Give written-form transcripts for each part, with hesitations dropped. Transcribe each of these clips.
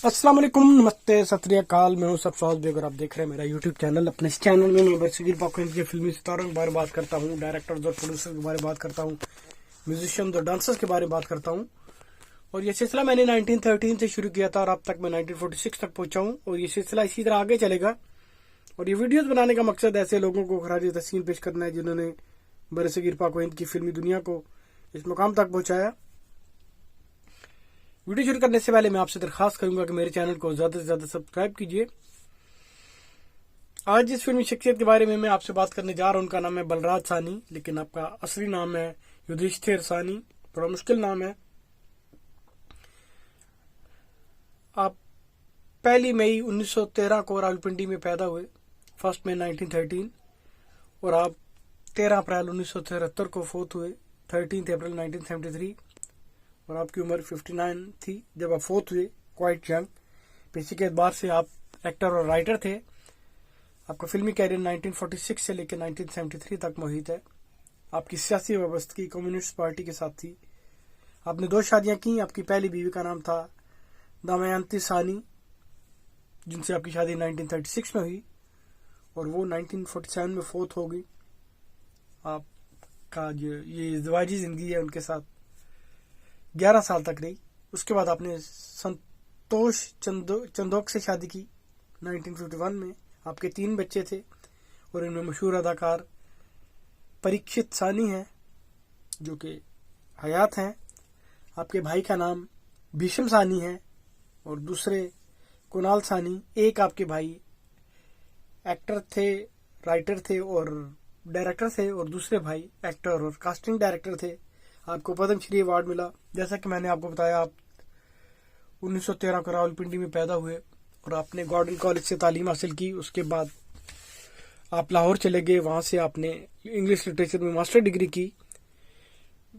अस्सलाम वालेकुम, नमस्ते, सत श्री अकाल। मैं हूं सब सौद बेग और आप देख रहे हैं मेरा यूट्यूब चैनल। अपने इस चैनल में मैं बरसगीर पाकिस्तान के फिल्मी सितारों के बारे में बात करता हूं, डायरेक्टर्स और प्रोड्यूसर के बारे में बात करता हूं, म्यूजिशियन और डांसर्स के बारे में बात करता हूं। और ये सिलसिला मैंने 1913 से शुरू किया था और अब तक मैं 1946 तक पहुंचा हूं और ये सिलसिला इसी तरह आगे चलेगा। और ये वीडियोज बनाने का मकसद ऐसे लोगों को खराज तहसीन पेश करना है जिन्होंने बरसगीर पाक व हिंद की फिल्मी दुनिया को इस मुकाम तक पहुंचाया। वीडियो शुरू करने से पहले मैं आपसे दरखास्त करूंगा कि मेरे चैनल को ज्यादा से ज्यादा सब्सक्राइब कीजिए। आज जिस फिल्मी शख्सियत के बारे में मैं आपसे बात करने जा रहा हूं उनका नाम है बलराज सानी, लेकिन आपका असली नाम है युधिष्ठिर सानी। बड़ा मुश्किल नाम है। आप 1 मई 1913 को रावलपिंडी में पैदा हुए, 1 मई 1913, और आप 13 अप्रैल 1973 को फोत हुए, 13 अप्रैल 1973, और आपकी उम्र 59 थी जब आप फोत हुए, क्वाइट यंग। पेशे के एतबार से आप एक्टर और राइटर थे। आपका फिल्मी कैरियर 1946 से लेकर 1973 तक मुहित है। आपकी सियासी वाबस्तगी कम्युनिस्ट पार्टी के साथ थी। आपने 2 शादियां की। आपकी पहली बीवी का नाम था दमयंती सानी, जिनसे आपकी शादी 1936 में हुई और वो 1947 में फोत हो गई। आपका जो ये इज़्दिवाजी जिंदगी है उनके साथ 11 साल तक रही। उसके बाद आपने संतोष चंदोक से शादी की 1951 में। आपके 3 बच्चे थे और इनमें मशहूर अदाकार परीक्षित सानी हैं जो कि हयात हैं। आपके भाई का नाम भीष्म सानी है और दूसरे कुणाल सानी। एक आपके भाई एक्टर थे, राइटर थे और डायरेक्टर थे, और दूसरे भाई एक्टर और कास्टिंग डायरेक्टर थे। आपको पद्मश्री अवार्ड मिला। जैसा कि मैंने आपको बताया, आप 1913 को रावलपिंडी में पैदा हुए और आपने गॉर्डन कॉलेज से तालीम हासिल की। उसके बाद आप लाहौर चले गए। वहाँ से आपने इंग्लिश लिटरेचर में मास्टर डिग्री की।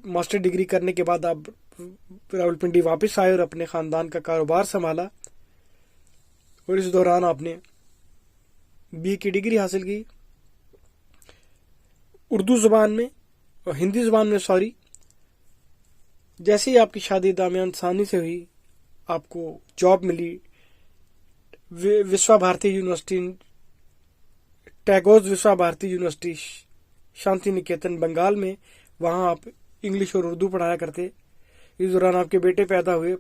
मास्टर डिग्री करने के बाद आप रावलपिंडी वापस आए और अपने ख़ानदान का कारोबार संभाला। और इस दौरान आपने BA की डिग्री हासिल की उर्दू ज़ुबान में और हिंदी ज़ुबान में, सॉरी। जैसे ही आपकी शादी दमयंती सानी से हुई, आपको जॉब मिली विश्व भारती यूनिवर्सिटी, टैगोर विश्व भारती यूनिवर्सिटी, शांति निकेतन, बंगाल में। वहाँ आप इंग्लिश और उर्दू पढ़ाया करते। इस दौरान आपके बेटे पैदा हुए,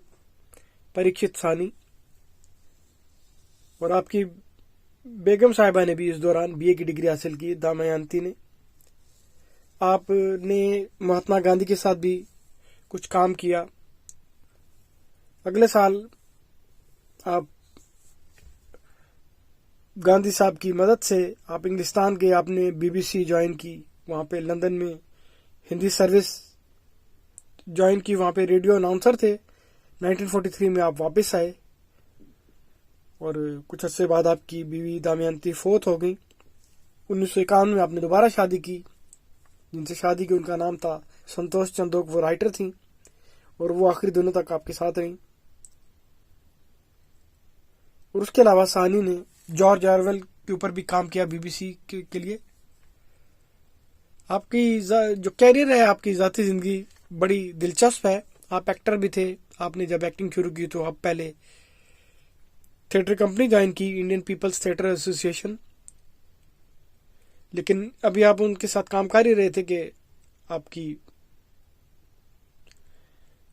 परीक्षित सानी, और आपकी बेगम साहिबा ने भी इस दौरान BA की डिग्री हासिल की, दमयंती ने। आपने महात्मा गांधी के साथ भी कुछ काम किया। अगले साल आप गांधी साहब की मदद से आप इंग्लिस्तान गए। आपने BBC ज्वाइन की, वहाँ पे लंदन में हिंदी सर्विस ज्वाइन की, वहाँ पे रेडियो अनाउंसर थे। 1943 में आप वापस आए और कुछ अर्से बाद आपकी बीवी दमयंती फोत हो गई। 1951 में आपने दोबारा शादी की। जिनसे शादी की उनका नाम था संतोष चंदोक, वो राइटर थी और वो आखिरी दिनों तक आपके साथ रही। और उसके अलावा सानी ने जॉर्ज ऑरवेल के ऊपर भी काम किया BBC के लिए। आपकी जो कैरियर है, आपकी ज़ाती ज़िंदगी बड़ी दिलचस्प है। आप एक्टर भी थे। आपने जब एक्टिंग शुरू की तो आप पहले थिएटर कंपनी ज्वाइन की, इंडियन पीपल्स थिएटर एसोसिएशन, लेकिन अभी आप उनके साथ काम कर ही रहे थे कि आपकी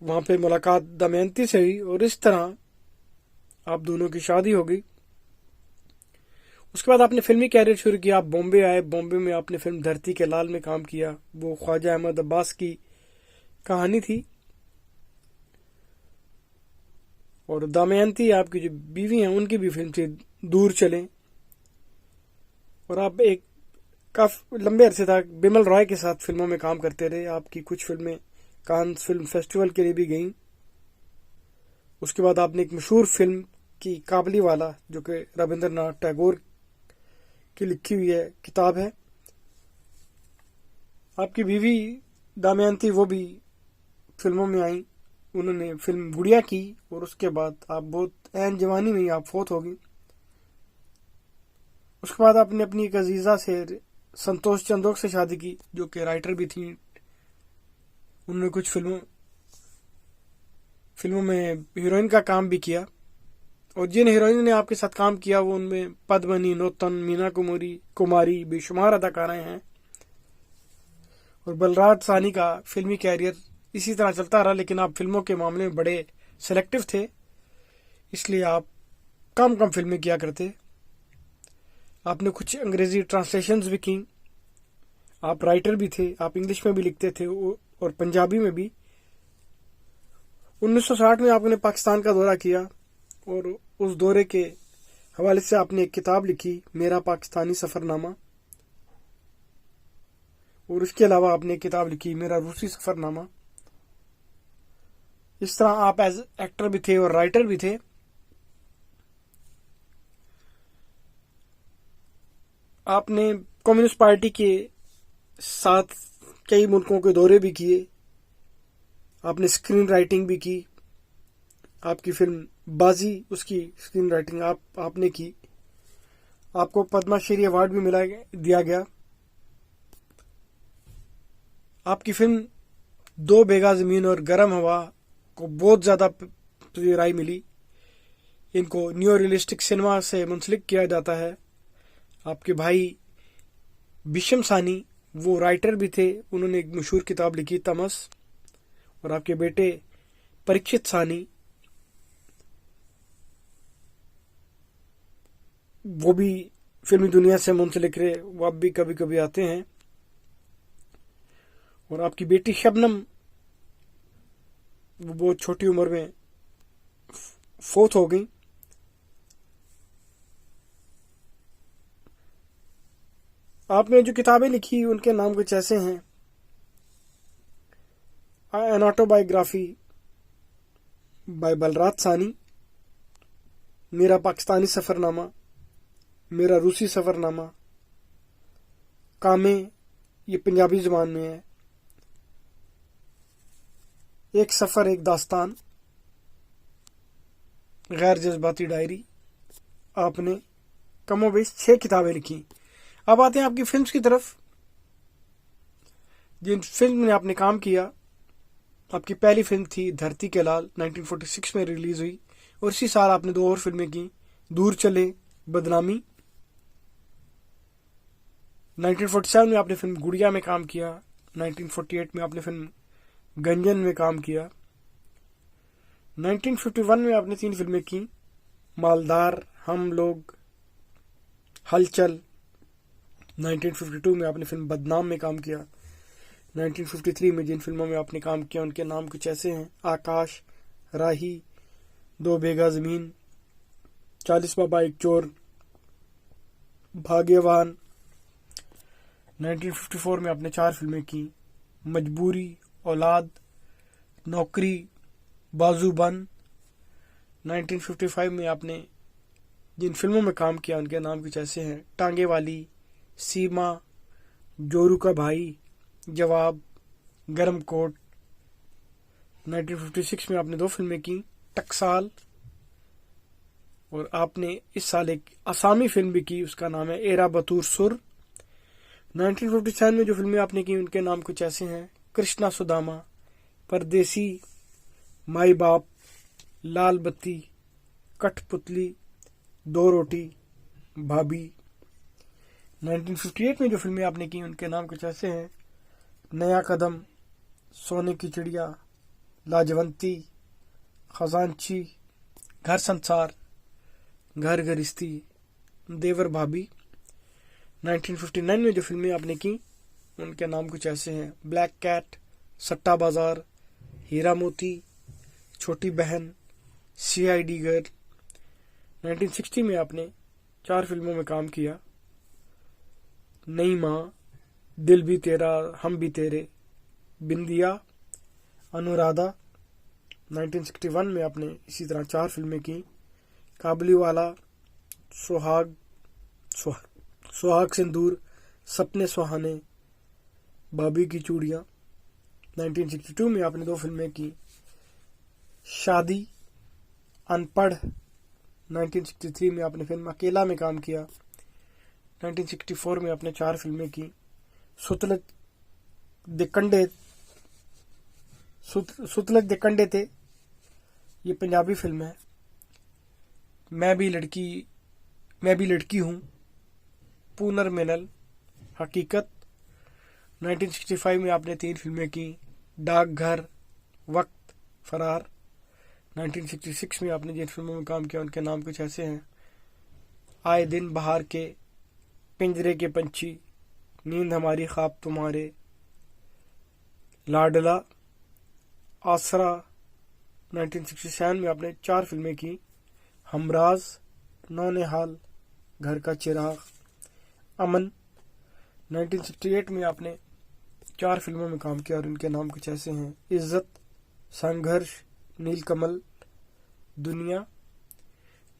वहाँ पे मुलाकात दमयंती से हुई और इस तरह आप दोनों की शादी हो गई। उसके बाद आपने फिल्मी कैरियर शुरू किया। आप बॉम्बे आए। बॉम्बे में आपने फिल्म धरती के लाल में काम किया। वो ख्वाजा अहमद अब्बास की कहानी थी। और दमयंती आपकी जो बीवी हैं उनकी भी फिल्म से दूर चले। और आप एक काफी लंबे अरसे तक बिमल रॉय के साथ फिल्मों में काम करते रहे। आपकी कुछ फिल्में कांस फिल्म फेस्टिवल के लिए भी गईं। उसके बाद आपने एक मशहूर फिल्म की काबली वाला, जो कि रविंद्रनाथ टैगोर की लिखी हुई है किताब है। आपकी बीवी दमयंती वो भी फिल्मों में आई। उन्होंने फिल्म गुड़िया की और उसके बाद आप बहुत ऐन जवानी में ही आप फोत हो गई। उसके बाद आपने अपनी एक अजीजा से संतोष चंदोक से शादी की, जो कि राइटर भी थी। उन्होंने कुछ फिल्मों में हीरोइन का काम भी किया। और जिन हीरोइन ने आपके साथ काम किया वो उनमें पद्मिनी, नूतन, मीना कुमारी बेशुमार अदाकारें हैं। और बलराज साहनी का फिल्मी कैरियर इसी तरह चलता रहा, लेकिन आप फिल्मों के मामले में बड़े सिलेक्टिव थे, इसलिए आप कम कम फिल्में किया करते। आपने कुछ अंग्रेजी ट्रांसलेशंस भी की, आप राइटर भी थे, आप इंग्लिश में भी लिखते थे और पंजाबी में भी। 1960 में आपने पाकिस्तान का दौरा किया और उस दौरे के हवाले से आपने एक किताब लिखी, मेरा पाकिस्तानी सफरनामा। और उसके अलावा आपने एक किताब लिखी, मेरा रूसी सफरनामा। इस तरह आप एज एक्टर भी थे और राइटर भी थे। आपने कम्युनिस्ट पार्टी के साथ कई मुल्कों के दौरे भी किए, आपने स्क्रीन राइटिंग भी की। आपकी फिल्म बाजी, उसकी स्क्रीन राइटिंग आपने की। आपको पद्मश्री अवार्ड भी दिया गया। आपकी फिल्म दो बीघा जमीन और गर्म हवा को बहुत ज्यादा राय मिली। इनको न्यू रियलिस्टिक सिनेमा से मुंसलिक किया जाता है। आपके भाई बिशम सानी वो राइटर भी थे, उन्होंने एक मशहूर किताब लिखी तमस। और आपके बेटे परीक्षित सानी वो भी फिल्मी दुनिया से मुंसलिक रहे, वो अब भी कभी कभी आते हैं। और आपकी बेटी शबनम वो बहुत छोटी उम्र में फोत हो गई। आपने जो किताबें लिखी उनके नाम कुछ ऐसे हैं, an autobiography by Balraj Sahni, Mera Pakistani Safarnama, मेरा रूसी सफरनामा, कामे ये पंजाबी जुबान में है, एक सफर एक दास्तान, गैर जज्बाती डायरी। आपने कमोबेश 6 किताबें लिखी। अब आते हैं आपकी फिल्म्स की तरफ। जिन फिल्म में आपने काम किया, आपकी पहली फिल्म थी धरती के लाल, 1946 में रिलीज हुई। और इसी साल आपने 2 और फिल्में की, दूर चले, बदनामी। 1947 में आपने फिल्म गुड़िया में काम किया। 1948 में आपने फिल्म गंजन में काम किया। 1951 में आपने 3 फिल्में की, मालदार, हम लोग, हलचल। 1952 में आपने फिल्म बदनाम में काम किया। 1953 में जिन फिल्मों में आपने काम किया उनके नाम कुछ ऐसे हैं, आकाश, राही, दो बीघा जमीन, 40 बाबा एक चोर, भाग्यवान। 1954 में आपने 4 फिल्में की, मजबूरी, औलाद, नौकरी, बाजूबन। 1955 में आपने जिन फिल्मों में काम किया उनके नाम कुछ ऐसे हैं, टांगे वाली, सीमा, जोरू का भाई, जवाब, गरम कोट। 1956 में आपने 2 फिल्में की, टकसाल। और आपने इस साल एक असामी फिल्म भी की, उसका नाम है एरा बतूर सुर। 1957 में जो फिल्में आपने की उनके नाम कुछ ऐसे हैं, कृष्णा सुदामा, परदेसी, माई बाप, लाल बत्ती, कठपुतली, दो रोटी, भाभी। 1958 में जो फिल्में आपने की उनके नाम कुछ ऐसे हैं, नया कदम, सोने की चिड़िया, लाजवंती, खजांची, घर संसार, घर गरिश्ती, देवर भाभी। 1959 में जो फिल्में आपने की उनके नाम कुछ ऐसे हैं, ब्लैक कैट, सट्टा बाजार, हीरा मोती, छोटी बहन, CID गर्ल। 1960 में आपने 4 फिल्मों में काम किया, नई माँ, दिल भी तेरा हम भी तेरे, बिंदिया, अनुराधा। 1961 में आपने इसी तरह 4 फिल्में की, काबुलीवाला, सुहाग सिंदूर, सपने सुहाने, भाभी की चूड़ियाँ। 1962 में आपने 2 फिल्में की, शादी, अनपढ़। 1963 में आपने फिल्म अकेला में काम किया। 1964 में आपने 4 फिल्में की, सुतलज दे कंडे थे, ये पंजाबी फिल्म है। मैं भी लड़की हूँ, पुनर्मिलन, हकीकत। 1965 में आपने 3 फिल्में की, डाकघर, वक्त, फरार। 1966 में आपने जिन फिल्मों में काम किया उनके नाम कुछ ऐसे हैं: आए दिन बहार के, पिंजरे के पंछी, नींद हमारी ख्वाब तुम्हारे, लाडला, आसरा। 1967 में आपने 4 फिल्में की, हमराज, नौनिहाल, घर का चिराग, अमन। 1968 में आपने 4 फिल्मों में काम किया और उनके नाम कुछ ऐसे हैं: इज्जत, संघर्ष, नीलकमल, दुनिया।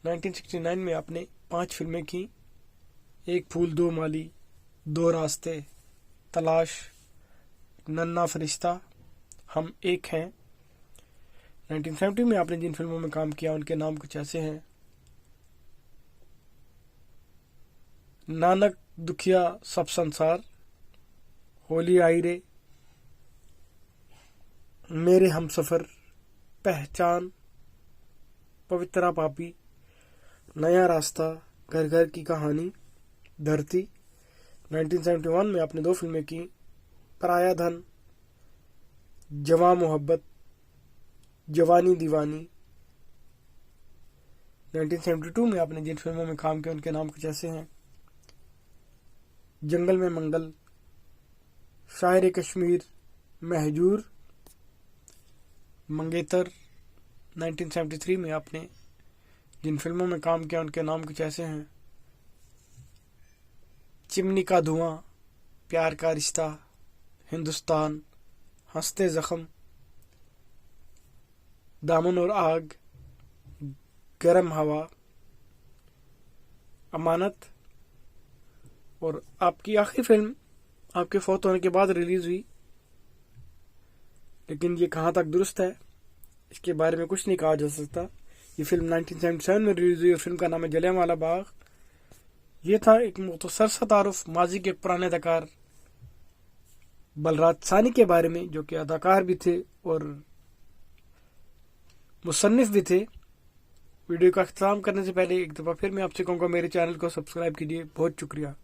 1969 में आपने 5 फिल्में की, एक फूल दो माली, दो रास्ते, तलाश, नन्ना फरिश्ता, हम एक हैं। 1970 में आपने जिन फिल्मों में काम किया उनके नाम कुछ ऐसे हैं: नानक दुखिया सब संसार, होली आई रे, मेरे हमसफर, पहचान, पवित्रा पापी, नया रास्ता, घर घर की कहानी, धरती। 1971 में आपने 2 फिल्में की, पराया धन, जवां मोहब्बत, जवानी दीवानी। 1972 में आपने जिन फिल्मों में काम किया उनके नाम कुछ ऐसे हैं: जंगल में मंगल, शायर कश्मीर, महजूर, मंगेतर। 1973 में आपने जिन फिल्मों में काम किया उनके नाम कुछ ऐसे हैं: चिमनी का धुआं, प्यार का रिश्ता, हिंदुस्तान, हंसते जख्म, दामन और आग, गरम हवा, अमानत। और आपकी आखिरी फिल्म आपके फौत होने के बाद रिलीज हुई, लेकिन ये कहाँ तक दुरुस्त है इसके बारे में कुछ नहीं कहा जा सकता। ये फिल्म 1977 में रिलीज हुई और फिल्म का नाम है जलियांवाला बाग। ये था एक मुख्तसर सा तारुफ माजी के एक पुराने अदाकार बलराज सानी के बारे में, जो कि अदाकार भी थे और मुसन्निफ भी थे। वीडियो का अख्ताम करने से पहले एक दफ़ा फिर मैं आपसे कहूँगा मेरे चैनल को सब्सक्राइब कीजिए। बहुत शुक्रिया।